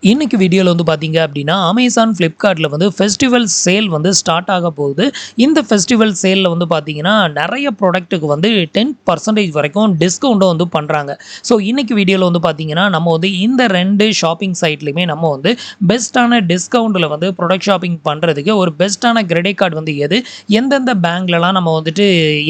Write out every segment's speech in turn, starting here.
இன்னைக்கு வீடியோல வந்து பார்த்தீங்க அப்படின்னா, Amazon, Flipkartல வந்து ஃபெஸ்டிவல் சேல் வந்து ஸ்டார்ட் ஆக போகுது. இந்த ஃபெஸ்டிவல் சேல்ல வந்து பார்த்தீங்கன்னா, நெறைய ப்ராடக்ட்டுக்கு வந்து 10% வரைக்கும் டிஸ்கவுண்ட்டும் வந்து பண்றாங்க. ஸோ இன்னைக்கு வீடியோல வந்து பார்த்தீங்கன்னா, நம்ம வந்து இந்த 2 ஷாப்பிங் சைட்லயுமே நம்ம வந்து பெஸ்ட்டான டிஸ்கவுண்ட்ல வந்து ப்ராடக்ட் ஷாப்பிங் பண்றதுக்கு ஒரு பெஸ்ட்டான கிரெடிட் கார்டு வந்து எது? எந்தெந்த பேங்க்லலாம் நம்ம வந்துட்டு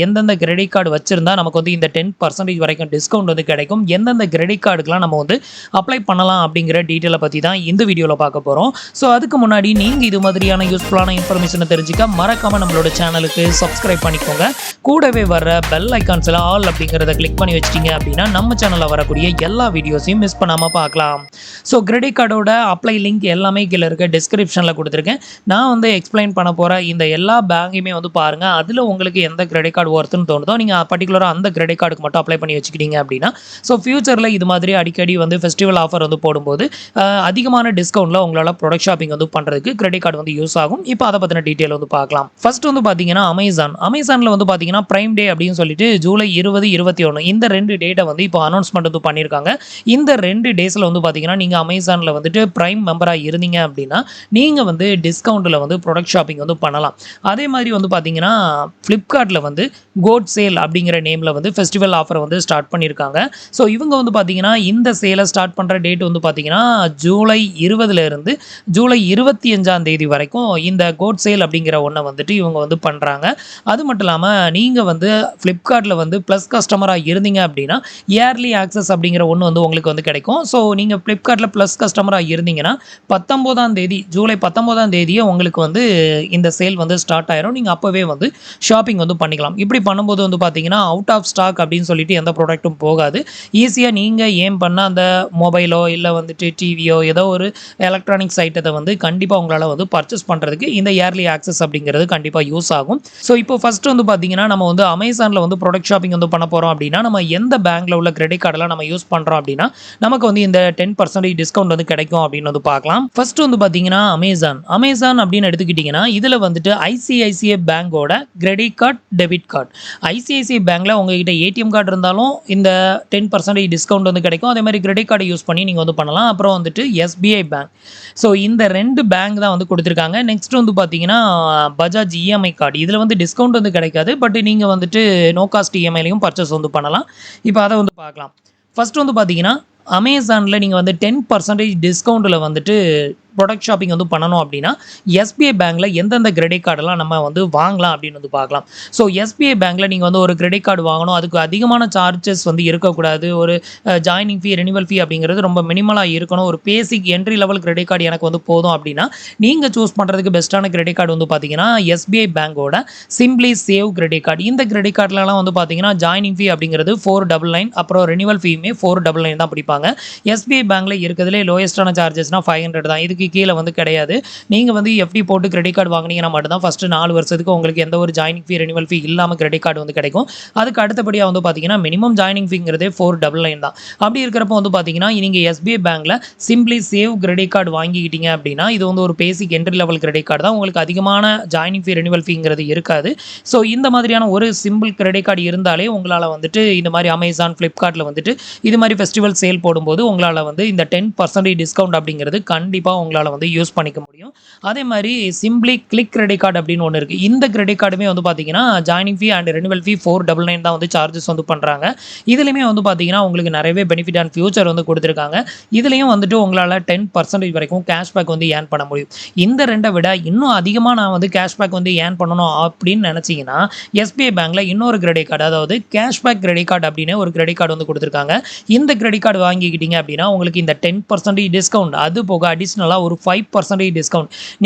எந்தெந்த கிரெடிட் கார்டு வச்சிருந்தா நமக்கு வந்து இந்த 10% வரைக்கும் டிஸ்கவுண்ட் வந்து கிடைக்கும்? எந்தெந்த கிரெடிட் கார்டுக்குலாம் நம்ம வந்து அப்ளை பண்ணலாம் அப்படிங்கிற டீட்டெயில பத்தி தான் இந்த வீடியோல பார்க்க போறோம். ஸோ அதுக்கு முன்னாடி நீங்க இது மாதிரியான யூஸ்ஃபுல்லான இன்ஃபர்மேஷனை தெரிஞ்சுக்க மறக்காம நம்மளோட சேனலுக்கு சப்ஸ்கிரைப் பண்ணிக்கோங்க. கூடவே வர பெல் ஐகான்ஸ்ல ஆல் அப்படிங்கிறத கிளிக் பண்ணி வச்சிட்டீங்க அப்படின்னா நம்ம சேனல்ல வரக்கூடிய எல்லா வீடியோஸையும் மிஸ் பண்ணாம பார்க்கலாம். ஸோ கிரெடிட் கார்டோட அப்ளை லிங்க் எல்லாமே கீழே இருக்க டிஸ்கிரிப்ஷன்ல கொடுத்துருக்கேன். நான் வந்து எக்ஸ்பிளைன் பண்ண போற இந்த எல்லா பேங்கையுமே வந்து பாருங்க. அதுல உங்களுக்கு எந்த கிரெடிட் கார்டு ஒர்த்துன்னு தோணுதோ நீங்க பர்டிகுலரா அந்த கிரெடிட் கார்டுக்கு மட்டும் அப்ளை பண்ணி வச்சுக்கிட்டீங்க அப்படின்னா ஸோ ஃபியூச்சர்ல இது மாதிரி அடிக்கடி வந்து ஃபெஸ்டிவல் ஆஃபர் வந்து போடும்போது அதிகமான டிஸ்கவுண்ட்ல உங்களால ப்ராடக்ட் ஷாப்பிங் வந்து பண்றதுக்கு கிரெடிட் கார்டு வந்து யூஸ் ஆகும். இப்போ அதை பத்தின டீடைல் வந்து பார்க்கலாம். ஃபர்ஸ்ட் வந்து பாத்தீங்கன்னா அமேசான்ல வந்து பாத்தீங்கன்னா பிரைம் டே அப்படின்னு சொல்லிட்டு ஜூலை 20, 21 இந்த 2 டேட்டை வந்து இப்போ அனௌன்ஸ்மெண்ட் வந்து பண்ணியிருக்காங்க. இந்த 2 டேஸ்ல வந்து பாத்தீங்கன்னா நீங்க அமேசான்ல வந்துட்டு பிரைம் மெம்பரா இருந்தீங்க அப்படின்னா நீங்க வந்து டிஸ்கவுண்ட்ல வந்து ப்ராடக்ட் ஷாப்பிங் வந்து பண்ணலாம். அதே மாதிரி வந்து பாத்தீங்கன்னா ஃபிளிப்கார்ட்ல வந்து கோட் சேல் அப்படிங்கிற நேம்ல வந்து ஃபெஸ்டிவல் ஆஃபர் வந்து ஸ்டார்ட் பண்ணியிருக்காங்க. ஸோ இவங்க வந்து பாத்தீங்கன்னா இந்த சேலை ஸ்டார்ட் பண்ற டேட் வந்து பாத்தீங்கன்னா ஜூலை 20ல இருந்து ஜூலை 25ஆம் தேதி வரைக்கும் இந்த கோட் சேல் அப்படிங்கிற ஒன்றை வந்துட்டு இவங்க வந்து பண்றாங்க. அது மட்டும் இல்லாம நீங்க வந்து ஃபிளிப்கார்ட்ல வந்து பிளஸ் கஸ்டமரா இருந்தீங்க அப்படின்னா இயர்லி ஆக்சஸ் அப்படிங்கிற ஒன்று வந்து உங்களுக்கு வந்து கிடைக்கும். ஸோ நீங்க ஃபிளிப்கார்ட்ல பிளஸ் கஸ்டமரா இருந்தீங்கன்னா 19ஆம் தேதி ஜூலை 19ஆம் தேதியே உங்களுக்கு வந்து இந்த சேல் வந்து ஸ்டார்ட் ஆயிரும். நீங்க அப்பவே வந்து ஷாப்பிங் வந்து பண்ணிக்கலாம். இப்படி பண்ணும்போது வந்து பாத்தீங்கன்னா அவுட் ஆஃப் ஸ்டாக் அப்படின்னு சொல்லிட்டு எந்த ப்ராடக்ட்டும் போகாது. ஈஸியா நீங்க ஏம் பண்ண அந்த மொபைலோ இல்ல வந்துட்டு டிவியோ ஏதோ ஒரு எலக்ட்ரானிக்ஸ் ஐட்டத்தை வந்து கண்டிப்பா உங்களால வந்து பர்ச்சேஸ் பண்றதுக்கு இந்த இயர்லி ஆக்சஸ் அப்படிங்கிறது கண்டிப்பா யூஸ் ஆகும். ஸோ இப்போ ஃபர்ஸ்ட் வந்து பாத்தீங்கன்னா நம்ம வந்து அமேசான்ல வந்து ப்ராடக்ட் ஷாப்பிங் வந்து பண்ண போறோம் அப்படின்னா நம்ம எந்த பேங்க்ல உள்ள கிரெடிட் கார்டெல்லாம் நம்ம யூஸ் பண்றோம் அப்படின்னா நமக்கு வந்து இந்த 10% டிஸ்கவுண்ட் வந்து கிடைக்கும் அப்படின்னு வந்து பார்க்கலாம். ஃபர்ஸ்ட் வந்து பாத்தீங்கன்னா அமேசான் அப்படின்னு எடுத்துக்கிட்டீங்கன்னா இதுல வந்துட்டு ஐசிஐசிஐ பேங்கோட credit card, debit card. ICICI பேங்க்ல உங்ககிட்ட ஏடிஎம் கார்டு இருந்தாலும் இந்த 10% டிஸ்கவுண்ட் வந்து கிடைக்கும். அதே மாதிரி கிரெடிட் கார்டை யூஸ் பண்ணி நீங்க வந்து பண்ணலாம். அப்புறம் வந்துட்டு எஸ்பிஐ பேங்க். ஸோ இந்த 2 பேங்க் தான் வந்து கொடுத்துருக்காங்க. நெக்ஸ்ட் வந்து பார்த்தீங்கன்னா பஜாஜ் இஎம்ஐ கார்டு. இதில் வந்து டிஸ்கவுண்ட் வந்து கிடைக்காது. பட் நீங்கள் வந்துட்டு நோ காஸ்ட் இஎம்ஐலையும் பர்ச்சேஸ் வந்து பண்ணலாம். இப்போ அதை வந்து பார்க்கலாம். ஃபர்ஸ்ட் வந்து பார்த்தீங்கன்னா அமேசானில் நீங்கள் வந்து 10% டிஸ்கவுண்ட்டில் வந்துட்டு ப்ராடக்ட் ஷாப்பிங் வந்து பண்ணணும் அப்படின்னா எஸ்பிஐ பேங்க்ல எந்தெந்த கிரெடிட் கார்டெல்லாம் நம்ம வந்து வாங்கலாம் அப்படின்னு வந்து பார்க்கலாம். ஸோ எஸ்பிஐ பேங்க்ல நீங்கள் வந்து ஒரு கிரெடிட் கார்டு வாங்கணும். அதுக்கு அதிகமான சார்ஜஸ் வந்து இருக்கக்கூடாது. ஒரு ஜாயினிங் ஃபீ, ரெனிவல் ஃபீ அப்படிங்கிறது ரொம்ப மினிமலாக இருக்கணும். ஒரு பேசிக் என்ட்ரி லெவல் கிரெடிட் கார்டு எனக்கு வந்து போதும் அப்படின்னா நீங்கள் சூஸ் பண்ணுறதுக்கு பெஸ்ட்டான கிரெடிட் கார்டு வந்து பார்த்தீங்கன்னா எஸ்பிஐ பேங்கோட சிம்பிளி சேவ் கிரெடிட் கார்டு. இந்த கிரெடிட் கார்டுலலாம் வந்து பார்த்தீங்கன்னா ஜாயினிங் ஃபீ அப்படிங்கிறது 499, அப்புறம் ரெனிவல் ஃபீமே 499 தான் பிடிப்பாங்க. எஸ்பிஐ பேங்க்ல இருக்கிறதுலே லோயஸ்டான சார்ஜஸ்னா 500 தான். இதுக்கு கீழே வந்து கிடையாது. நீங்க வந்து எஃப்டி போட்டு கிரெடிட் கார்டு வாங்குனீங்கன்னா மட்டும் தான் ஃபர்ஸ்ட் 4 வருஷத்துக்கு உங்களுக்கு எந்த ஒரு ஜாயினிங் ஃபீ, ரெனிவல் ஃபீ இல்லாம கிரெடிட் கார்டு வந்து கிடைக்கும். அதுக்கு அடுத்தபடியா வந்து பாத்தீங்கன்னா மினிமம் ஜாயினிங் ஃபீங்கிறதே 499 தான். அப்படி இருக்கிறப்ப வந்து பாத்தீங்கன்னா நீங்க எஸ்பிஐ பேங்க்ல சிம்பிளி சேவ் கிரெடிட் கார்டு வாங்கிக்கிட்டீங்க அப்படின்னா இது வந்து ஒரு பேசிக் என்ட்ரி லெவல் கிரெடிட் கார்டு தான். உங்களுக்கு அதிகமான ஜாயினிங் ஃபீ, ரெனிவல் ஃபீங்கிறது இருக்காது. ஸோ இந்த மாதிரியான ஒரு சிம்பிள் கிரெடிட் கார்டு இருந்தாலே உங்களால வந்துட்டு இந்த மாதிரி அமேசான், ஃபிளிப்கார்ட்ல வந்துட்டு இது மாதிரி ஃபெஸ்டிவல் சேல் போடும்போது உங்களால வந்து இந்த 10% டிஸ்கவுண்ட் அப்படிங்கிறது கண்டிப்பா உங்களால வந்து யூஸ் பண்ணிக்க முடியும். அதே மாதிரி சிம்பிளி கிளிக் கிரெடிட் கார்டு அப்படின்னு ஒன்று இருக்கு. இந்த கிரெடிட் கார்டுமே வந்து பாத்தீங்கன்னா ஜாயினிங் ஃபீ அண்ட் ரெனிவல் ஃபீ 499 தான் வந்து சார்ஜஸ் வந்து பண்றாங்க. இதுலயுமே வந்து பாத்தீங்கன்னா உங்களுக்கு நிறையவே பெனிஃபிட் அண்ட் ஃபியூச்சர் வந்து கொடுத்துருக்காங்க. இதுலயும் வந்துட்டு உங்களால 10% வரைக்கும் கேஷ்பேக் வந்து ஏர்ன் பண்ண முடியும். இந்த 2 விட இன்னும் அதிகமா நான் வந்து கேஷ்பேக் வந்து ஏர்ன் பண்ணணும் அப்படின்னு நினைச்சீங்கன்னா எஸ்பிஐ பேங்க்ல இன்னொரு கிரெடிட் கார்டு, அதாவது கேஷ்பேக் கிரெடிட் கார்டு அப்படின்னு ஒரு கிரெடிட் கார்டு வந்து கொடுத்துருக்காங்க. இந்த கிரெடிட் கார்டு வாங்கிக்கிட்டீங்க அப்படின்னா உங்களுக்கு இந்த 10% டிஸ்கவுண்ட் அது போக அடிஷனலா ஒரு 5% டிஸ்கவுண்ட்.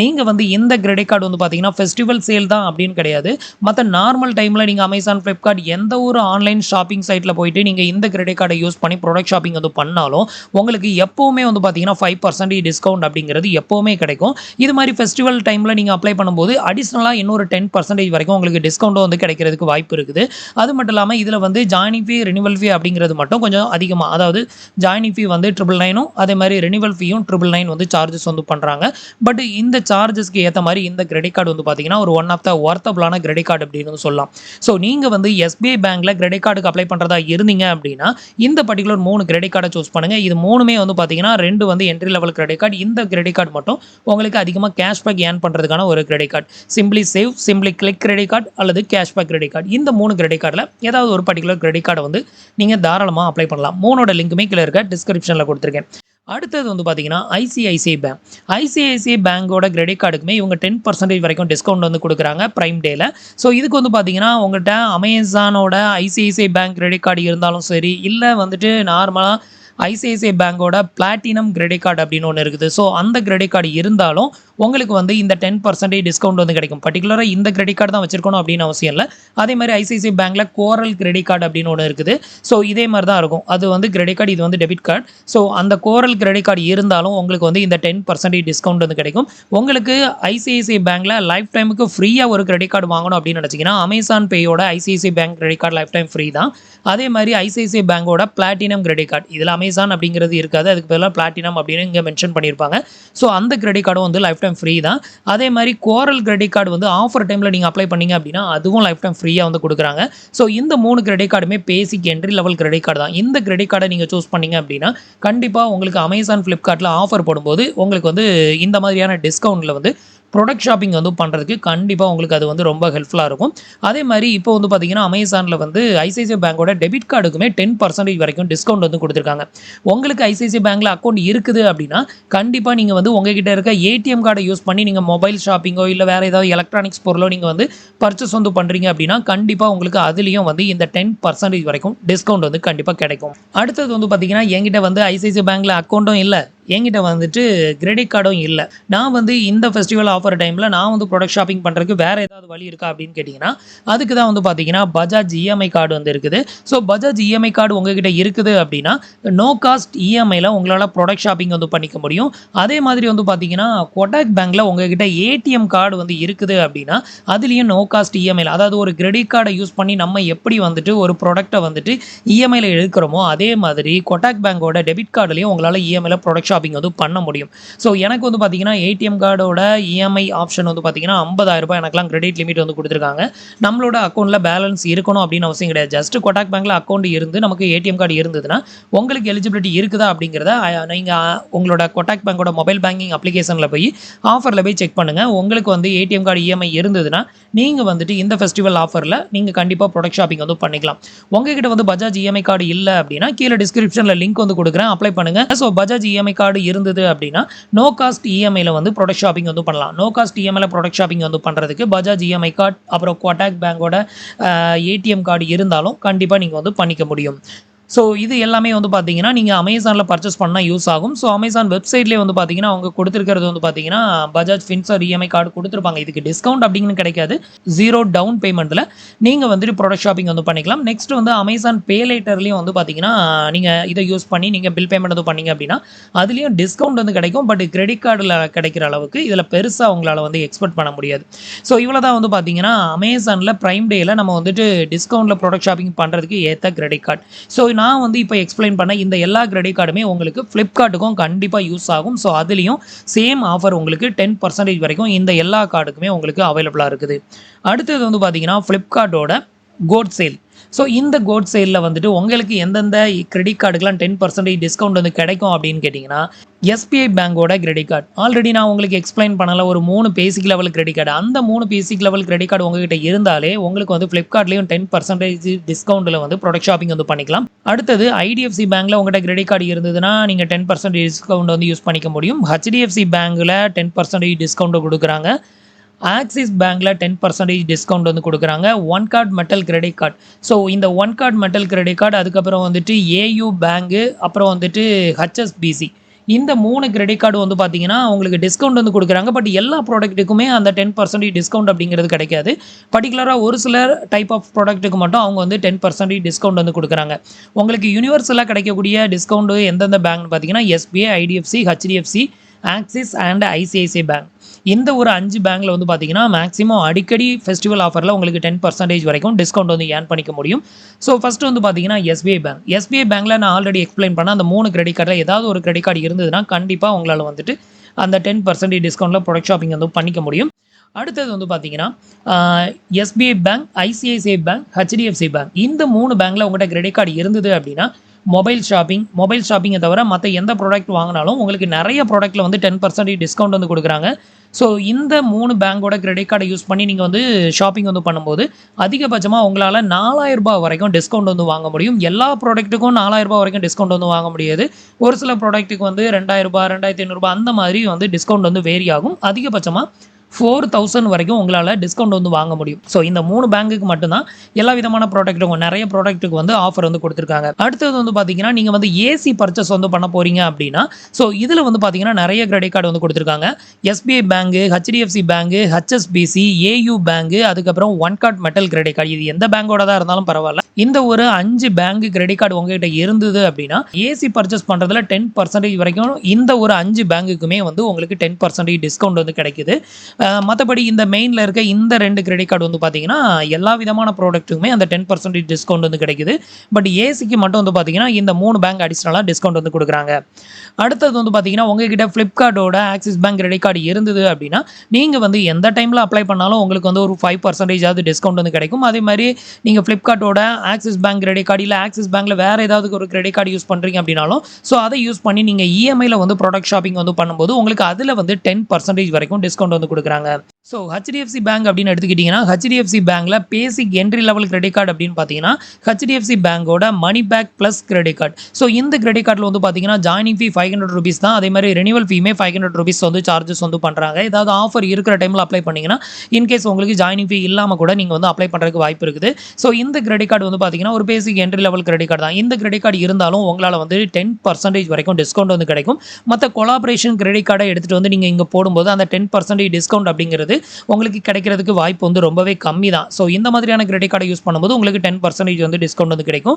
நீங்க வந்து இந்த கிரெடிட் கார்டு வந்து பாத்தீங்கன்னா ஃபெஸ்டிவல் சேல் தான் அப்படின்னு கிடையாது. மற்ற நார்மல் டைம்ல நீங்க அமேசான், ஃபிளிப்கார்ட் எந்த ஒரு ஆன்லைன் ஷாப்பிங் சைட்ல போயிட்டு நீங்க இந்த கிரெடிட் கார்டை யூஸ் பண்ணி ப்ராடக்ட் ஷாப்பிங் வந்து பண்ணாலும் உங்களுக்கு எப்பவுமே வந்து பாத்தீங்கன்னா 5% டிஸ்கவுண்ட் அப்படிங்கிறது எப்பவுமே கிடைக்கும். இது மாதிரி ஃபெஸ்டிவல் டைம்ல நீங்க அப்ளை பண்ணும்போது அடிஷனலா இன்னொரு 10% வரைக்கும் உங்களுக்கு டிஸ்கவுண்ட் வந்து கிடைக்கிறதுக்கு வாய்ப்பு இருக்குது. அது மட்டும் இல்லாம இதுல வந்து ஜாயினிங் ஃபீ, ரெனிவல் ஃபீ அப்படிங்கிறது மட்டும் கொஞ்சம் அதிகமா, அதாவது ஜாயினிங் ஃபீ வந்து 999, அதே மாதிரி ரெனிவல் ஃபீயும் 999 வந்து சார்ஜஸ் வந்து பண்ணுறாங்க. பட் இந்த சார்ஜஸ்க்கு ஏற்ற மாதிரி இந்த கிரெடிட் கார்டு வந்து பார்த்தீங்கன்னா ஒரு ஒன் ஆஃப் த ஒர்த்தபிளான கிரெடிட் கார்டு அப்படின்னு சொல்லலாம். ஸோ நீங்கள் வந்து எஸ்பிஐ பேங்க்கில் கிரெடிட் கார்டுக்கு அப்ளை பண்ணுறதா இருந்தீங்க அப்படின்னா இந்த பர்டிகுலர் 3 கிரெடிட் கார்டை சூஸ் பண்ணுங்கள். இது 3மே வந்து பார்த்தீங்கன்னா 2 வந்து என்ட்ரி லெவல் கிரெடிட் கார்டு. இந்த கிரெடிட் கார்டு மட்டும் உங்களுக்கு அதிகமாக கேஷ்பேக் ஏர்ன் பண்ணுறதுக்கான ஒரு credit card. Simply save, simply click credit card அல்லது கேஷ்பேக் கிரெடிட் கார்டு. இந்த 3 கிரெடிட் கார்டில் ஏதாவது ஒரு பர்டிகுலர் கிரெடிட் கார்டை வந்து நீங்கள் தாராளமாக அப்ளை பண்ணலாம். 3ஓட லிங்க்குமே கீழே இருக்க டிஸ்கிரிப்ஷனில் கொடுத்துருக்கேன். அடுத்தது வந்து பார்த்தீங்கன்னா ஐசிஐசிஐ பேங்க். ஐசிஐசிஐ பேங்கோட கிரெடிட் கார்டுக்குமே இவங்க 10% வரைக்கும் டிஸ்கவுண்ட் வந்து கொடுக்குறாங்க பிரைம் டேல. ஸோ இதுக்கு வந்து பார்த்தீங்கன்னா உங்கள்கிட்ட அமேசானோட ஐசிஐசிஐ பேங்க் கிரெடிட் கார்டு இருந்தாலும் சரி, இல்லை வந்துட்டு நார்மலாக ஐசிஐசிஐ பேங்கோட பிளாட்டினம் கிரெடிட் கார்டு அப்படின்னு ஒன்று இருக்குது. ஸோ அந்த கிரெடிட் கார்டு இருந்தாலும் உங்களுக்கு வந்து இந்த 10% டிஸ்கவுண்ட் வந்து கிடைக்கும். பர்டிகுலராக இந்த கிரெடிட் கார்டு தான் வச்சிருக்கணும் அப்படின்னு அவசியம் இல்லை. அதே மாதிரி ஐசிஐசிஐ பேங்க்ல கோரல் கிரெடிட் கார்டு அப்படின்னு ஒன்று இருக்குது. ஸோ இதே மாதிரி தான் இருக்கும். அது வந்து கிரெடிட் கார்டு, இது வந்து டெபிட் கார்டு. ஸோ அந்த கோரல் கிரெடிட் கார்டு இருந்தாலும் உங்களுக்கு வந்து இந்த 10% டிஸ்கவுண்ட் வந்து கிடைக்கும். உங்களுக்கு ஐசிஐசிஐ பேங்க்ல லைஃப் டைமுக்கு ஃப்ரீயாக ஒரு கிரெடிட் கார்டு வாங்கணும் அப்படின்னு நினச்சிங்கன்னா அமேசான் பேயோட ICICI bank credit card lifetime free தான். அதே மாதிரி ஐசிஐசிஐ பேங்கோட பிளாட்டினம் கிரெடிட் கார்டு, இதில் அமேசான் அப்படிங்கிறது இருக்காது, அதுக்கு பதிலாக பிளாட்டினம் அப்படின்னு இங்கே மென்ஷன் பண்ணியிருப்பாங்க. ஸோ அந்த கிரெடிட் கார்டும் வந்து லைஃப் டைம் ஃப்ரீ தான். அதே மாதிரி கோரல் கிரெடிட் கார்டு வந்து ஆஃபர் டைமில் நீங்கள் அப்ளை பண்ணீங்க அப்படின்னா அதுவும் லைஃப் டைம் ஃப்ரீயாக வந்து கொடுக்குறாங்க. ஸோ இந்த 3 கிரெடிட் கார்டுமே basic entry level credit card தான். இந்த கிரெடிட் கார்டை நீங்கள் சூஸ் பண்ணீங்க அப்படின்னா கண்டிப்பாக உங்களுக்கு அமேசான் ஃப்ளிப்கார்ட்டில் ஆஃபர் போடும்போது உங்களுக்கு வந்து இந்த மாதிரியான டிஸ்கவுண்ட்டில் வந்து ப்ராடக்ட் ஷாப்பிங் வந்து பண்ணுறதுக்கு கண்டிப்பாக உங்களுக்கு அது வந்து ரொம்ப ஹெல்ப்ஃபுல்லாக இருக்கும். அதே மாதிரி இப்போ வந்து பார்த்தீங்கன்னா அமேசானில் வந்து ஐசிஐசிஐ பேங்கோட டெபிட் கார்டுக்குமே 10% வரைக்கும் டிஸ்கவுண்ட் வந்து கொடுத்துருக்காங்க. உங்களுக்கு ஐசிஐசிஐ பேங்க்கில் அக்கௌண்ட் இருக்குது அப்படின்னா கண்டிப்பாக நீங்கள் வந்து உங்ககிட்ட இருக்க ஏடிஎம் கார்டை யூஸ் பண்ணி நீங்கள் மொபைல் ஷாப்பிங்கோ இல்லை வேறு ஏதாவது எலக்ட்ரானிக்ஸ் பொருளோ நீங்கள் வந்து பர்ச்சேஸ் வந்து பண்ணுறீங்க அப்படின்னா கண்டிப்பாக உங்களுக்கு அதுலேயும் வந்து இந்த 10% வரைக்கும் டிஸ்கவுண்ட் வந்து கண்டிப்பாக கிடைக்கும். அடுத்தது வந்து பார்த்தீங்கன்னா என்கிட்ட வந்து ஐசிஐசிஐ பேங்க்கில் அக்கௌண்ட்டும் இல்லை, என்கிட்ட வந்துட்டு கிரெடிட் கார்டும் இல்லை, நான் வந்து இந்த ஃபெஸ்டிவல் ஆஃபர் டைமில் நான் வந்து ப்ராடக்ட் ஷாப்பிங் பண்ணுறதுக்கு வேறு ஏதாவது வழி இருக்கா அப்படின்னு கேட்டிங்கன்னா அதுக்கு தான் வந்து பார்த்தீங்கன்னா பஜாஜ் இஎம்ஐ கார்டு வந்து இருக்குது. ஸோ பஜாஜ் இஎம்ஐ கார்டு உங்ககிட்ட இருக்குது அப்படின்னா நோ காஸ்ட் இஎம்ஐயில் உங்களால் ப்ராடக்ட் ஷாப்பிங் வந்து பண்ணிக்க முடியும். அதே மாதிரி வந்து பார்த்தீங்கன்னா கொடாக் பேங்க்கில் உங்ககிட்ட ஏடிஎம் கார்டு வந்து இருக்குது அப்படின்னா அதுலேயும் நோ காஸ்ட் இஎம்ஐயில், அதாவது ஒரு கிரெடிட் கார்டை யூஸ் பண்ணி நம்ம எப்படி வந்துட்டு ஒரு ப்ராடக்ட்டை வந்துட்டு இஎம்ஐயில் எடுக்கிறோமோ அதே மாதிரி கொடாக் பேங்கோட டெபிட் கார்டுலேயும் உங்களால் இஎம்ஐயில் ப்ராடக்ட் ஷாப்பிங் வந்து பண்ண முடியும். ஸோ எனக்கு வந்து பார்த்தீங்கன்னா ஏடிஎம் கார்டோட இஎம்ஐ ஆப்ஷன் வந்து பார்த்தீங்கன்னா 50,000 ரூபாய் எனக்குலாம் கிரெடிட் லிமிட் வந்து கொடுத்துருக்காங்க. நம்மளோட அக்கௌண்ட்டில் பேலன்ஸ் இருக்கணும் அப்படின்னு அவசியம் கிடையாது. ஜஸ்ட் கொடாக் பேங்க்கில் அக்கௌண்ட் இருந்து நமக்கு ஏடிஎம் கார்டு இருந்ததுன்னா உங்களுக்கு எலிஜிபிலிட்டி இருக்குதா அப்படிங்கிறத நீங்கள் உங்களோட கொடாக் பேங்கோட மொபைல் பேங்கிங் அப்ளிகேஷனில் போய் ஆஃபரில் போய் செக் பண்ணுங்கள். உங்களுக்கு வந்து ஏடிஎம் கார்டு இஎம்ஐ இருந்ததுன்னா நீங்கள் வந்துட்டு இந்த ஃபெஸ்டிவல் ஆஃபரில் நீங்கள் கண்டிப்பாக ப்ராடக்ட் ஷாப்பிங் வந்து பண்ணிக்கலாம். உங்ககிட்ட வந்து பஜாஜ் இஎம்ஐ கார்டு இல்லை அப்படின்னா கீழே டிஸ்கிரிப்ஷனில் லிங்க் வந்து கொடுக்குறேன், அப்ளை பண்ணுங்கள். ஸோ பஜாஜ் இஎம்ஐ கார்டு இருந்தது அப்படின்னா நோ காஸ்ட் இஎம்ஐயில் வந்து ப்ராடக்ட் ஷாப்பிங் வந்து பண்ணலாம். நோ காஸ்ட் இஎம்ஐயில் ப்ராடக்ட் ஷாப்பிங் வந்து பண்ணுறதுக்கு பஜாஜ் இஎம்ஐ கார்டு அப்புறம் கொடாக் பேங்கோட ஏடிஎம் கார்டு இருந்தாலும் கண்டிப்பாக நீங்கள் வந்து பண்ணிக்க முடியும். ஸோ இது எல்லாமே வந்து பார்த்தீங்கன்னா நீங்கள் அமேசானில் பர்ச்சேஸ் பண்ணால் யூஸ் ஆகும். ஸோ அமேசான் வெப்சைட்லேயே வந்து பார்த்தீங்கன்னா அவங்க கொடுத்துருக்கிறது வந்து பார்த்தீங்கன்னா பஜாஜ் ஃபின்சர் இஎம்ஐ கார்டு கொடுத்துருப்பாங்க. இதுக்கு டிஸ்கவுண்ட் அப்படின்னு கிடைக்காது, 0 டவுன் பேமெண்ட்டில் நீங்கள் வந்துட்டு ப்ராடக்ட் ஷாப்பிங் வந்து பண்ணிக்கலாம். நெக்ஸ்ட் வந்து அமேசான் பே லேட்டர்லேயும் வந்து பார்த்தீங்கன்னா நீங்கள் இதை யூஸ் பண்ணி நீங்கள் பில் பேமெண்ட் வந்து பண்ணீங்க அப்படின்னா அதுலேயும் டிஸ்கவுண்ட் வந்து கிடைக்கும். பட் கிரெடிட் கார்டில் கிடைக்கிற அளவுக்கு இதில் பெருசாக உங்களால் வந்து எக்ஸ்பெக்ட் பண்ண முடியாது. ஸோ இவ்வளோ தான் வந்து பார்த்தீங்கன்னா அமேசானில் ப்ரைம் டேயில் நம்ம வந்துட்டு டிஸ்கவுண்ட்டில் ப்ராடக்ட் ஷாப்பிங் பண்ணுறதுக்கு ஏற்ற கிரெடிட் கார்டு. ஸோ நான் வந்து இப்போ எக்ஸ்பிளைன் பண்ண இந்த எல்லா கிரெடிட் கார்டுமே உங்களுக்கு ஃப்ளிப்கார்ட்டுக்கும் கண்டிப்பாக யூஸ் ஆகும். ஸோ அதுலேயும் சேம் ஆஃபர் உங்களுக்கு 10% வரைக்கும் இந்த எல்லா கார்டுக்குமே உங்களுக்கு அவைலபிளாக இருக்குது. அடுத்தது வந்து பார்த்தீங்கன்னா ஃப்ளிப்கார்ட்டோட கோட் சேல். ஸோ இந்த கோட் சேலில் வந்துட்டு உங்களுக்கு எந்தெந்த கிரெடிட் கார்டுக்கெலாம் 10% டிஸ்கவுண்ட் வந்து கிடைக்கும் அப்படின்னு கேட்டிங்கன்னா எஸ்பிஐ பேங்கோட கிரெடிட் கார்டு ஆல்ரெடி நான் உங்களுக்கு எக்ஸ்பிளைன் பண்ணல, ஒரு 3 பேசிக் லெவல் கிரெடிட் கார்டு. அந்த 3 பேசிக் லெவல் கிரெடிட் கார்டு உங்ககிட்ட இருந்தாலே உங்களுக்கு வந்து ஃப்ளிப்கார்ட்லேயும் 10% டிஸ்கவுண்ட்டில் வந்து ப்ராடக்ட் ஷாப்பிங் வந்து பண்ணிக்கலாம். அடுத்தது ஐடிஎஃப்சி பேங்க்கில் உங்கள்கிட்ட கிரெடிட் கார்டு இருந்ததுன்னா நீங்கள் 10% டிஸ்கவுண்ட் வந்து யூஸ் பண்ணிக்க முடியும். ஹெச்டிஎஃப்சி பேங்க்கில் 10% டிஸ்கவுண்ட் கொடுக்குறாங்க. ஆக்சிஸ் பேங்க்கில் 10% டிஸ்கவுண்ட் வந்து கொடுக்குறாங்க. One card metal credit card. So இந்த one card metal credit card, அதுக்கப்புறம் வந்துட்டு ஏயு பேங்கு, அப்புறம் வந்துட்டு ஹெச்எஸ்பிசி, இந்த 3 கிரெடிட் கார்டு வந்து பார்த்தீங்கன்னா உங்களுக்கு டிஸ்கவுண்ட் வந்து கொடுக்குறாங்க. பட் எல்லா ப்ராடக்ட்டுக்குமே அந்த 10% டிஸ்கவுண்ட் அப்படிங்கிறது கிடைக்காது. பர்டிகுலராக ஒரு சில டைப் ஆஃப் ப்ராடக்ட்டுக்கு மட்டும் அவங்க வந்து 10% டிஸ்கவுண்ட் வந்து கொடுக்குறாங்க. உங்களுக்கு யூனிவர்சலாக கிடைக்கக்கூடிய டிஸ்கவுண்ட் எந்தெந்த பேங்க்னு பார்த்தீங்கன்னா SBI, IDFC, HDFC, axis and ICICI bank. இந்த ஒரு 5 பேங்க்கில் வந்து பார்த்தீங்கன்னா மேக்ஸிமம் அடிக்கடி ஃபெஸ்டிவல் ஆஃபரில் உங்களுக்கு 10% வரைக்கும் டிஸ்கவுண்ட் வந்து ஏர்ன் பண்ணிக்க முடியும். ஸோ ஃபஸ்ட்டு வந்து பார்த்தீங்கன்னா எஸ்பிஐ பேங்க். எஸ்பிஐ பேங்க்கில் நான் ஆல்ரெடி எக்ஸ்பிளைன் பண்ண அந்த 3 கிரெடிட் கார்டில் ஏதாவது ஒரு கிரெடிட் கார்டு இருந்ததுன்னா கண்டிப்பாக உங்களால் வந்துட்டு அந்த 10% டிஸ்கவுண்ட்டில் ப்ராடக்ட் ஷாப்பிங் வந்து பண்ணிக்க முடியும். அடுத்தது வந்து பார்த்தீங்கன்னா, SBI bank, ICICI bank, HDFC bank இந்த 3 பேங்க்ல உங்கள்கிட்ட கிரெடிட் கார்டு இருந்தது அப்படின்னா, மொபைல் ஷாப்பிங்கை தவிர மற்ற எந்த ப்ராடக்ட் வாங்கினாலும் உங்களுக்கு நிறைய ப்ராடக்ட்டில் வந்து 10% டிஸ்கவுண்ட் வந்து கொடுக்குறாங்க. ஸோ இந்த 3 பேங்கோட கிரெடிட் கார்டை யூஸ் பண்ணி நீங்கள் வந்து ஷாப்பிங் வந்து பண்ணும்போது அதிகபட்சமாக உங்களால் ரூ. 4000 வரைக்கும் டிஸ்கவுண்ட் வந்து வாங்க முடியும். எல்லா ப்ராடக்ட்டுக்கும் ரூ. 4000 வரைக்கும் டிஸ்கவுண்ட் வந்து வாங்க முடியாது. ஒரு சில ப்ராடக்ட்டுக்கு வந்து ரூ. 2000, ரூ. 2500 அந்த மாதிரி வந்து டிஸ்கவுண்ட் வந்து வேரி ஆகும். அதிகபட்சமாக 4000 வரைக்கும் உங்களால் டிஸ்கவுண்ட் வந்து வாங்க முடியும். ஸோ இந்த 3 பேங்குக்கு மட்டும்தான் எல்லா விதமான ப்ராடக்ட்டுக்கும் நிறைய ப்ராடக்ட்டுக்கு வந்து ஆஃபர் வந்து கொடுத்துருக்காங்க. அடுத்தது வந்து பார்த்தீங்கன்னா, நீங்கள் வந்து ஏசி பர்ச்சேஸ் வந்து பண்ண போகிறீங்க அப்படின்னா, ஸோ இதில் வந்து பார்த்தீங்கன்னா நிறைய கிரெடிட் கார்டு வந்து கொடுத்துருக்காங்க. SBI bank, HDFC bank, HSBC, AU bank, அதுக்கப்புறம் one card metal credit card. இது எந்த பேங்கோட தான் இருந்தாலும் பரவாயில்ல. இந்த ஒரு 5 பேங்க் கிரெடிட் கார்டு உங்ககிட்ட இருந்தது அப்படின்னா, ஏசி பர்ச்சேஸ் பண்ணுறதுல 10% வரைக்கும் இந்த ஒரு 5 பேங்குக்குமே வந்து உங்களுக்கு 10% டிஸ்கவுண்ட் வந்து கிடைக்குது. மற்றபடி இந்த மெயினில் இருக்க இந்த 2 கிரெடிட் கார்டு வந்து பார்த்தீங்கன்னா, எல்லா விதமான ப்ராடக்ட்டுக்குமே அந்த 10% டிஸ்கவுண்ட் வந்து கிடைக்குது. பட் ஏசிக்கு மட்டும் வந்து பார்த்தீங்கன்னா, இந்த 3 பேங்க் அடிஷ்னலாக டிஸ்கவுண்ட் வந்து கொடுக்குறாங்க. அடுத்தது வந்து பார்த்தீங்கன்னா, உங்ககிட்ட ஃப்ளிப்கார்ட்டோட ஆக்சிஸ் பேங்க் கிரெடிட் கார்டு இருந்தது அப்படின்னா, நீங்கள் வந்து எந்த டைமில் அப்ளை பண்ணாலும் உங்களுக்கு வந்து ஒரு 5% டிஸ்கவுண்ட் வந்து கிடைக்கும். அதே மாதிரி நீங்கள் ஃப்ளிப்கார்ட்டோட ஆக்சிஸ் பேங்க் கிரெடிட் கார்டு இல்லை ஆக்சிஸ் பேங்க்கில் வேறு ஏதாவது ஒரு கிரெடிட் கார்டு யூஸ் பண்ணுறீங்க அப்படின்னாலும், ஸோ அதை யூஸ் பண்ணி நீங்கள் இஎம்ஐயில் வந்து ப்ராடக்ட் ஷாப்பிங் வந்து பண்ணும்போது உங்களுக்கு அதில் வந்து 10% வரைக்கும் டிஸ்கவுண்ட் வந்து கொடுக்குறாங்க. ஸோ ஹெச்டிஎஃப்சி பேங்க் அப்படின்னு எடுத்துக்கிட்டிங்கன்னா, ஹெச்டிஎஃப்சி பேங்க்கில் basic entry level credit card அப்படின்னு பார்த்தீங்கன்னா, ஹெச்டிஎஃப்சி பேங்கோட money back plus credit card. So இந்த கிரெடிட் கார்டில் வந்து பார்த்தீங்கன்னா, ஜாயினிங் ஃபீ ₹500 தான். அதே மாதிரி ரெனிவல் ஃபீமே ₹500 வந்து சார்ஜஸ் வந்து பண்ணுறாங்க. ஏதாவது ஆஃபர் இருக்கிற டைமில் அப்ளை பண்ணிங்கன்னா, இன்கேஸ் உங்களுக்கு ஜாயினிங் ஃபீ இல்லாமல் கூட நீங்கள் வந்து அப்ளை பண்ணுறதுக்கு வாய்ப்பு இருக்குது. ஸோ இந்த கிரெடிட் கார்டு வந்து பார்த்தீங்கன்னா, ஒரு பேசிக் என்ட்ரி லெவல் கிரெடிட் கார்டு தான். இந்த கிரெடிட் கார்டு இருந்தாலும் உங்களால் வந்து 10% வரைக்கும் டிஸ்கவுண்ட் வந்து கிடைக்கும். மற்ற கொலாபரேஷன் கிரெடிட் கார்டை எடுத்துகிட்டு வந்து நீங்கள் இங்கே போடும்போது அந்த 10% டிஸ்கவுண்ட் அப்படிங்கிறது உங்களுக்கு கிடைக்கிறதுக்கு வாய்ப்பு வந்து ரொம்பவே கம்மி தான். ஸோ இந்த மாதிரியான கிரெடிட் கார்டை யூஸ் பண்ணும்போது உங்களுக்கு 10% வந்து டிஸ்கவுண்ட் வந்து கிடைக்கும்.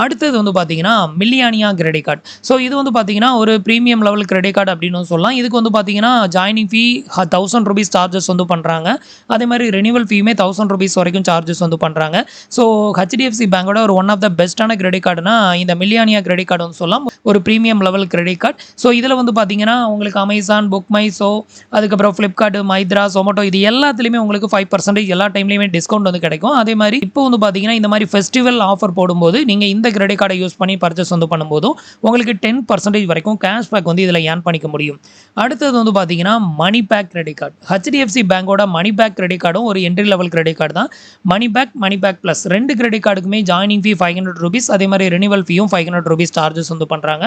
அடுத்தது வந்து பார்த்தீங்கன்னா, மில்லியானியா கிரெடிட் கார்டு. ஸோ இது வந்து பார்த்தீங்கன்னா, ஒரு ப்ரீமியம் லெவல் கிரெடிட் கார்டு அப்படின்னு சொல்லலாம். இதுக்கு வந்து பார்த்தீங்கன்னா, ஜாயினிங் ஃபீ ₹1000 சார்ஜஸ் வந்து பண்ணுறாங்க. அதே மாதிரி ரெனிவல் ஃபீமே ₹1000 வரைக்கும் சார்ஜஸ் வந்து பண்ணுறாங்க. ஸோ ஹெச்டிஎஃப்சி பேங்கோட ஒரு ஒன் ஆஃப் த பெஸ்ட்டான கிரெடிட் கார்டுனா இந்த மில்லியானியா கிரெடிட் கார்டு வந்து சொல்லலாம். ஒரு premium level credit card. So இதில் வந்து பார்த்தீங்கன்னா, உங்களுக்கு அமேசான், புக் மை ஷோ, அதுக்கப்புறம் ஃப்ளிப்கார்ட், மைத்ரா, சொமோட்டோ இது எல்லாத்துலேயுமே உங்களுக்கு 5% எல்லா டைம்லையுமே டிஸ்கவுண்ட் வந்து கிடைக்கும். அதே மாதிரி இப்போ வந்து பார்த்தீங்கன்னா, இந்த மாதிரி ஃபெஸ்டிவல் ஆஃபர் போடும்போது நீங்கள் இந்த கிரெடிட் கார்டை யூஸ் பண்ணி பர்ச்சேஸ் வந்து பண்ணும்போதும் உங்களுக்கு 10% வரைக்கும் கேஷ்பேக் வந்து இதில் ஏர்ன் பண்ணிக்க முடியும். அடுத்தது வந்து பார்த்தீங்கன்னா, money back credit card. HDFC பேங்கோட மணி பேக் கிரெடிட் கார்டும் ஒரு என்ட்ரி லெவல் கிரெடிட் கார்டு தான். மணி பேக் ப்ளஸ் 2 கிரெடிட் கார்டுக்குமே ஜாயினிங் ஃபீ ₹500, அதே மாதிரி ரெனிவல் ஃபீயும் ₹500 சார்ஜஸ் வந்து பண்ணுறாங்க.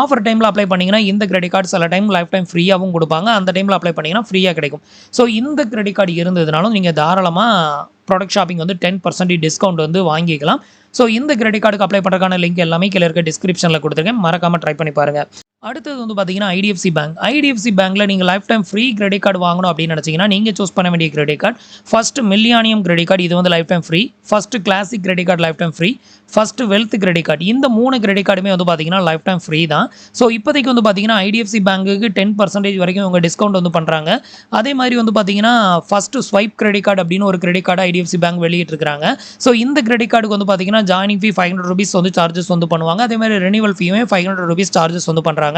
ஆஃபர் டைமில் அப்ளை பண்ணிங்கன்னா இந்த கிரெடிட் கார்டு சில டைம் லைஃப் டைம் ஃப்ரீயாகவும் கொடுப்பாங்க. அந்த டைமில் அப்ளை பண்ணிங்கன்னா ஃப்ரீயாக கிடைக்கும். ஸோ இந்த கிரெடிட் கார்டு இருந்ததுனாலும் நீங்கள் தாராளமாக ப்ராடக்ட் ஷாப்பிங் வந்து 10% டிஸ்கவுண்ட் வந்து வாங்கிக்கலாம். ஸோ இந்த கிரெடிட் கார்டுக்கு அப்ளை பண்ணுறதுக்கான லிங்க் எல்லாமே கீழே இருக்க டிஸ்கிரிப்ஷனில் கொடுத்துருக்கேன். மறக்காமல் ட்ரை பண்ணி பாருங்கள். அடுத்தது வந்து பார்த்தீங்கன்னா, ஐடிஎஃப்சி பேங்க்கில் நீங்கள் lifetime free credit card வாங்கணும் அப்படின்னு நினச்சிங்கன்னா நீங்கள் சூஸ் பண்ண வேண்டிய credit card first millennium credit card. இது வந்து lifetime free. First classic credit card lifetime free. First wealth credit card. இந்த 3 கிரெடிட் கார்டுமே வந்து பார்த்தீங்கன்னா லைஃப் டைம் ஃப்ரீ தான். ஸோ இப்போதைக்கு வந்து பார்த்தீங்கன்னா, ஐடிஎஃப்சி பேங்குக்கு 10% வரைக்கும் இவங்க டிஸ்கவுண்ட் வந்து பண்ணுறாங்க. அதே மாதிரி வந்து பார்த்தீங்கன்னா, ஃபர்ஸ்ட் ஸ்வைப் கிரெடிட் கார்டு அப்படின்னு ஒரு கிரெடிட் கார்டு ஐடிஎஃப்சி பேங்க் வெளியிட்டிருக்காங்க. ஸோ இந்த கிரெடிட் கார்டுக்கு வந்து பார்த்தீங்கன்னா, ஜாயினிங் ஃபீ ₹500 வந்து சார்ஜஸ் வந்து பண்ணுவாங்க. அதே மாதிரி ரெனிவல் ஃபீயுமே ₹500 சார்ஜஸ் வந்து பண்ணுறாங்க.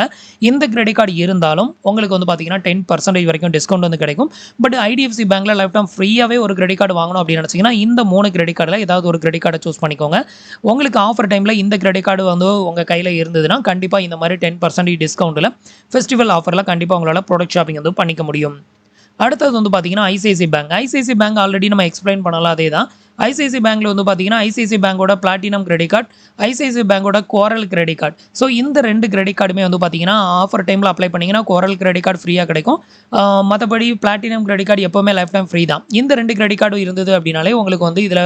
இந்த கிரெடிட் கார்டு இருந்தாலும் உங்களுக்கு வந்து பார்த்தீங்கன்னா 10% வரைக்கும் டிஸ்கவுண்ட் வந்து கிடைக்கும். பட் ஐடிஎஃப்சி பேங்க்ல லைஃப் டைம் ஃப்ரீயாகவே ஒரு கிரெடிட் கார்டு வாங்கணும் அப்படின்னு நினச்சிங்கன்னா இந்த 3 கிரெடிட் கார்டில் ஏதாவது ஒரு கிரெடிட் கார்டை சூஸ் பண்ணிக்கோங்க. உங்களுக்கு ஆஃபர் டைமில் இந்த கிரெடிட் கார்டு வந்து உங்கள் கையில் இருந்ததுன்னா கண்டிப்பாக இந்த மாதிரி 10% டிஸ்கவுண்ட்டில் ஃபெஸ்டிவல் ஆஃபரில் கண்டிப்பாக உங்களால் ப்ராடக்ட் ஷாப்பிங் வந்து பண்ணிக்க முடியும். அடுத்தது வந்து பார்த்தீங்கன்னா, ஐசிஐசிஐ பேங்க் ஆல்ரெடி நம்ம எக்ஸ்பிளைன் பண்ணலாம். அதே தான் ஐசிஐசிஐ பேங்க்ல வந்து பார்த்தீங்கன்னா, ஐசிஐசிஐ பேங்கோட பிளாட்டினம் கிரெடிட் கார்டு, ஐசிஐசிஐ பேங்கோட கோரல் கிரெடிட் கார்டு. ஸோ இந்த 2 கிரெடிட் கார்டுமே வந்து பார்த்தீங்கன்னா ஆஃபர் டைமில் அப்ளை பண்ணிங்கன்னா கோரல் கிரெடிட் கார்டு ஃப்ரீயாக கிடைக்கும். மற்றபடி பிளாட்டினம் கிரெடிட் கார்டு எப்போவுமே லைஃப் டைம் ஃப்ரீ தான். இந்த 2 கிரெடிட் கார்டு இருந்தது அப்படின்னாலே உங்களுக்கு வந்து இதில்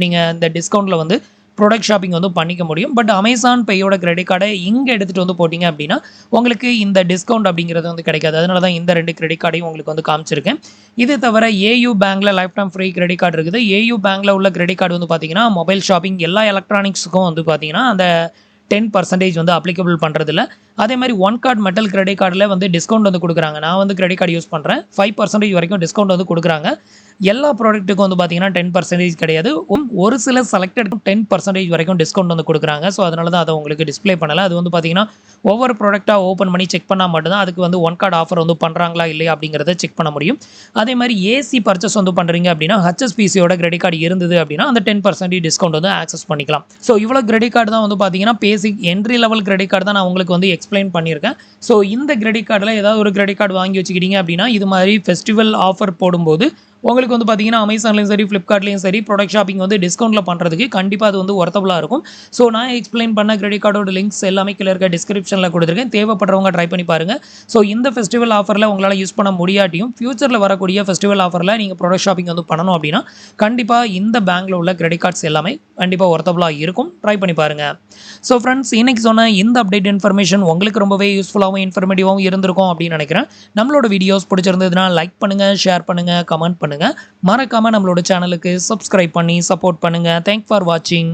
நீங்கள் இந்த டிஸ்கவுண்ட்டில் வந்து ப்ராடக்ட் ஷாப்பிங் வந்து பண்ணிக்க முடியும். பட் அமேசான் பேயோட கிரெடிட் கார்டை இங்கே எடுத்துகிட்டு வந்து போட்டிங்க அப்படின்னா உங்களுக்கு இந்த டிஸ்கவுண்ட் அப்படிங்கிறது வந்து கிடைக்காது. அதனால தான் இந்த 2 கிரெடிட் கார்டையும் உங்களுக்கு வந்து காமிச்சிருக்கேன். இது தவிர ஏயு பேங்க்கில் life time free credit card இருக்குது. ஏயு பேங்க்கில் உள்ள கிரெடிட் கார்டு வந்து பார்த்தீங்கன்னா மொபைல் ஷாப்பிங் எல்லா எலக்ட்ரானிக்ஸுக்கும் வந்து பார்த்தீங்கன்னா அந்த 10% வந்து அப்ளிகபிள் பண்ணுறதில்ல. அதே மாதிரி ஒன் கார்டு மெட்டல் கிரெடிட் கார்டில் வந்து டிஸ்கவுண்ட் வந்து கொடுக்குறாங்க. நான் வந்து கிரெடிட் கார்டு யூஸ் பண்ணுறேன். 5% வரைக்கும் டிஸ்கவுண்ட் வந்து கொடுக்குறாங்க. எல்லா ப்ராடக்ட்டுக்கும் வந்து பார்த்தீங்கன்னா 10% கிடையாது. ஒரு சில செலக்டட் 10% வரைக்கும் டிஸ்கவுண்ட் வந்து குடுக்குறாங்க. ஸோ அதனால தான் அத உங்களுக்கு டிஸ்ப்ளே பண்ணல. அது வந்து பார்த்தீங்கன்னா, ஒவ்வொரு ப்ராடக்ட்டா ஓப்பன் பண்ணி செக் பண்ணா மட்டும் தான் அதுக்கு வந்து ஒன் கார்ட் ஆஃபர் வந்து பண்றாங்களா இல்லையா அப்படிங்கிறத செக் பண்ண முடியும். அதே மாரி ஏசி பர்ச்சேஸ் வந்து பண்றீங்க அப்படின்னா, HSBCயோட கிரெடிட் கார்டு இருந்தது அப்படின்னா, அந்த 10% டிஸ்கவுண்ட் வந்து ஆக்சஸ் பண்ணிக்கலாம். ஸோ இவ்வளோ கிரெடிட் கார்டு தான் வந்து பார்த்தீங்கன்னா, பேசிக் என்ட்ரி லெவல் கிரெடிட் கார்டு தான் நான் உங்களுக்கு வந்து எக்ஸ்ப்ளைன் பண்ணியிருக்கேன். ஸோ இந்த கிரெடிட் கார்டுல ஏதாவது ஒரு கிரெடிட் கார்டு வாங்கி வச்சுக்கிட்டீங்க அப்படின்னா, இது மாரி ஃபெஸ்டிவல் ஆஃபர் போடும்போது உங்களுக்கு வந்து பார்த்தீங்கன்னா, Amazonலயும் சரி, Flipkartலயும் சரி, ப்ராடக்ட் ஷாப்பிங் வந்து டிஸ்கவுண்ட்ல பண்றதுக்கு கண்டிப்பா அது வந்து வொர்த்தபுளா இருக்கும். ஸோ நான் எக்ஸ்ப்ளைன் பண்ண கிரெடிட் கார்டோட லிங்க்ஸ் எல்லாமே கீழ இருக்க டிஸ்கிரிப்ஷன்ல குடுத்துருக்கேன். தேவைப்படுறவங்க ட்ரை பண்ணி பாருங்க. ஸோ இந்த ஃபெஸ்டிவல் ஆஃபர்ல உங்களால யூஸ் பண்ண முடியாட்டியும், ஃபியூச்சர்ல வரக்கூடிய ஃபெஸ்டிவல் ஆஃபர்ல நீங்க ப்ராடக்ட் ஷாப்பிங் வந்து பண்ணணும் அப்படின்னா, கண்டிப்பா இந்த பேங்க்ல உள்ள கிரெடிட் கார்ட்ஸ் எல்லாமே கண்டிப்பா வொர்த்தபுளா இருக்கும். ட்ரை பண்ணி பாருங்க. ஸோ ஃபிரெண்ட்ஸ், இன்னைக்கு சொன்ன இந்த அப்டேட் இன்ஃபர்மேஷன் உங்களுக்கு ரொம்பவே யூஸ்ஃபுல்லாவும், இன்ஃபர்மேட்டிவாவும் இருந்திருக்கும் அப்படின்னு நினைக்கிறேன். நம்மளோட வீடியோஸ் பிடிச்சிருந்ததுன்னா லைக் பண்ணுங்க, ஷேர் பண்ணுங்க, கமெண்ட் பண்ணுங்க. மறக்காம நம்மளோட சேனலுக்கு சப்ஸ்கிரைப் பண்ணி சப்போர்ட் பண்ணுங்க. தேங்க்ஸ் ஃபார் வாட்சிங்.